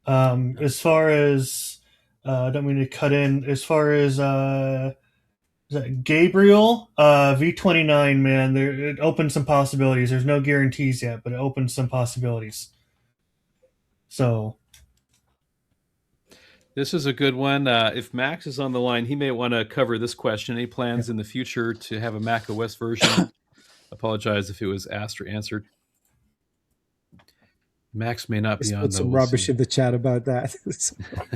As far as I don't mean to cut in. As far as is that Gabriel V29, man, there it opens some possibilities. There's no guarantees yet, but it opens some possibilities. So This is a good one. If Max is on the line, he may want to cover this question. Any yeah. plans in the future to have a Mac OS version? Apologize if it was asked or answered. Max may not be Just on put though. some We'll rubbish see. in the chat about that.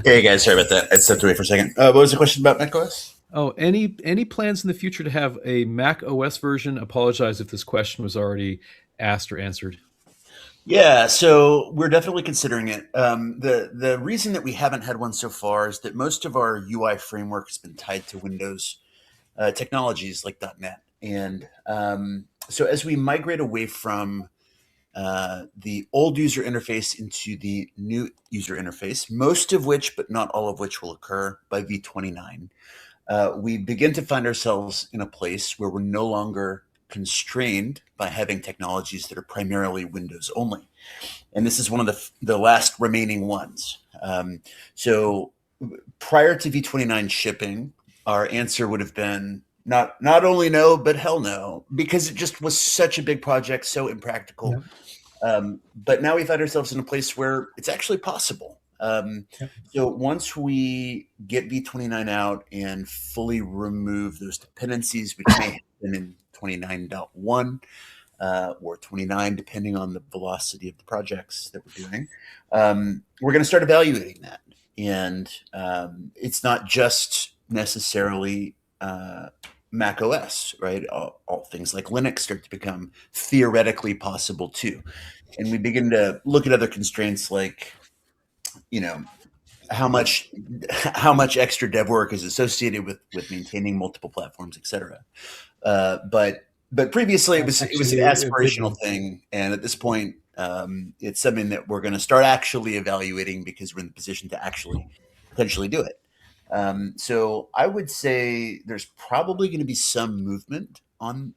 Hey guys, sorry about that. I stepped away for a second. What was the question about macOS? Oh, any plans in the future to have a Mac OS version? Apologize if this question was already asked or answered. Yeah, so we're definitely considering it. The reason that we haven't had one so far is that most of our UI framework has been tied to Windows technologies like .NET, and so as we migrate away from the old user interface into the new user interface, most of which, but not all of which, will occur by V29. We begin to find ourselves in a place where we're no longer constrained by having technologies that are primarily Windows only. And this is one of the last remaining ones. So prior to V29 shipping, our answer would have been not only no, but hell no, because it just was such a big project, so impractical. Yeah. But now we find ourselves in a place where it's actually possible. Yeah. So once we get V29 out and fully remove those dependencies, which may happen in 29.1 or 29, depending on the velocity of the projects that we're doing, we're going to start evaluating that. And it's not just necessarily Mac OS, right? All things like Linux start to become theoretically possible too. And we begin to look at other constraints like, you know, how much extra dev work is associated with maintaining multiple platforms, et cetera. But previously That's it was an actually a big aspirational one. thing, and at this point, it's something that we're going to start actually evaluating because we're in the position to actually potentially do it. So I would say there's probably going to be some movement on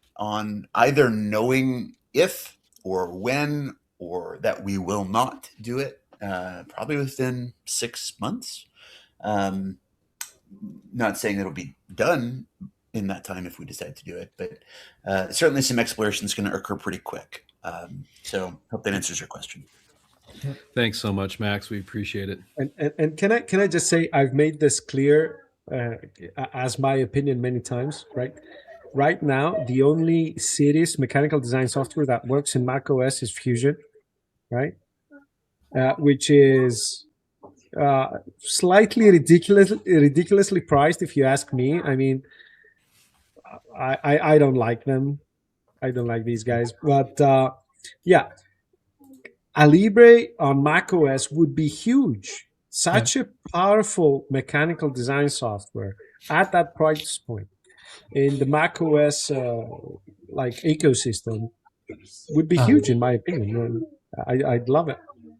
either knowing if or when or that we will not do it. Probably within 6 months. Um, Not saying that it'll be done in that time if we decide to do it, but certainly some exploration is going to occur pretty quick. So hope that answers your question. Thanks so much, Max. We appreciate it. And can I just say I've made this clear as my opinion many times, right? Right now, the only serious mechanical design software that works in Mac OS is Fusion, right? Which is slightly ridiculously priced, if you ask me. I mean, I don't like them. I don't like these guys, but yeah, Alibre on macOS would be huge. Such a powerful mechanical design software at that price point in the macOS like ecosystem would be huge, in my opinion. I'd love it.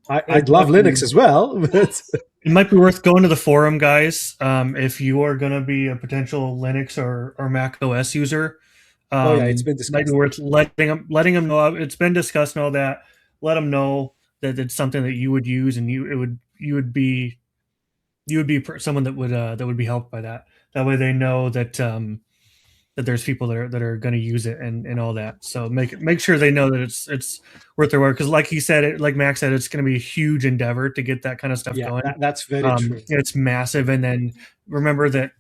I'd love Linux as well, but it might be worth going to the forum, guys. If you are going to be a potential Linux or Mac OS user, oh yeah, it's been might be discussed. worth letting them know. It's been discussed and all that. Let them know that it's something that you would use, and you would be someone that would be helped by that. That way, they know that there's people that are going to use it and all that. So make sure they know that it's worth their while. Because like he said, like Max said, it's going to be a huge endeavor to get that kind of stuff Yeah, going. that's very true. It's massive, and then remember that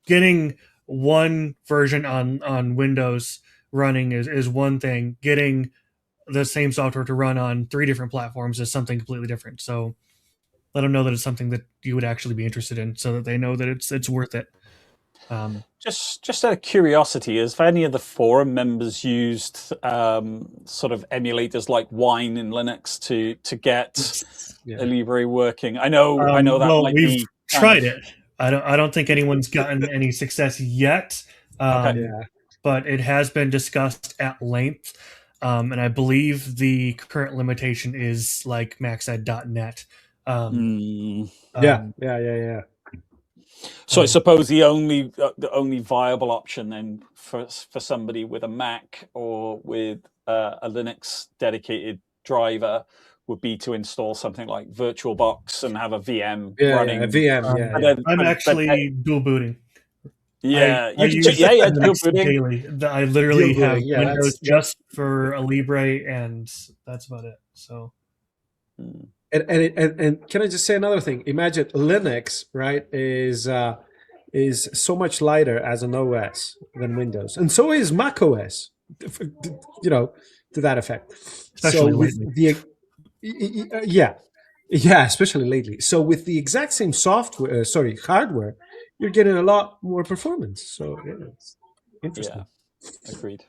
getting one version on Windows running is one thing. Getting the same software to run on 3 different platforms is something completely different. So let them know that it's something that you would actually be interested in, so that they know that it's worth it. Just out of curiosity, has any of the forum members used sort of emulators like Wine in Linux to get Alibre working? I know that well, might we've be tried it. I don't think anyone's gotten any success yet. Okay. Yeah. But it has been discussed at length. And I believe the current limitation is, like Max said, .NET. Yeah. So I suppose the only viable option then for somebody with a Mac or with a Linux dedicated driver would be to install something like VirtualBox and have a VM Yeah, running. a VM. Um, Yeah, But yeah. then- I'm but- actually dual booting. yeah, I you can use yeah, dual Linux booting. daily. I literally Dual have booting, yeah, Windows that's- just for Alibre, and that's about it. So Hmm. And can I just say another thing? Imagine Linux, right, is so much lighter as an OS than Windows, and so is Mac OS. You know, to that effect. Especially so with lately. yeah, especially lately. So with the exact same software, hardware, you're getting a lot more performance. So yeah, it's interesting. Yeah, agreed.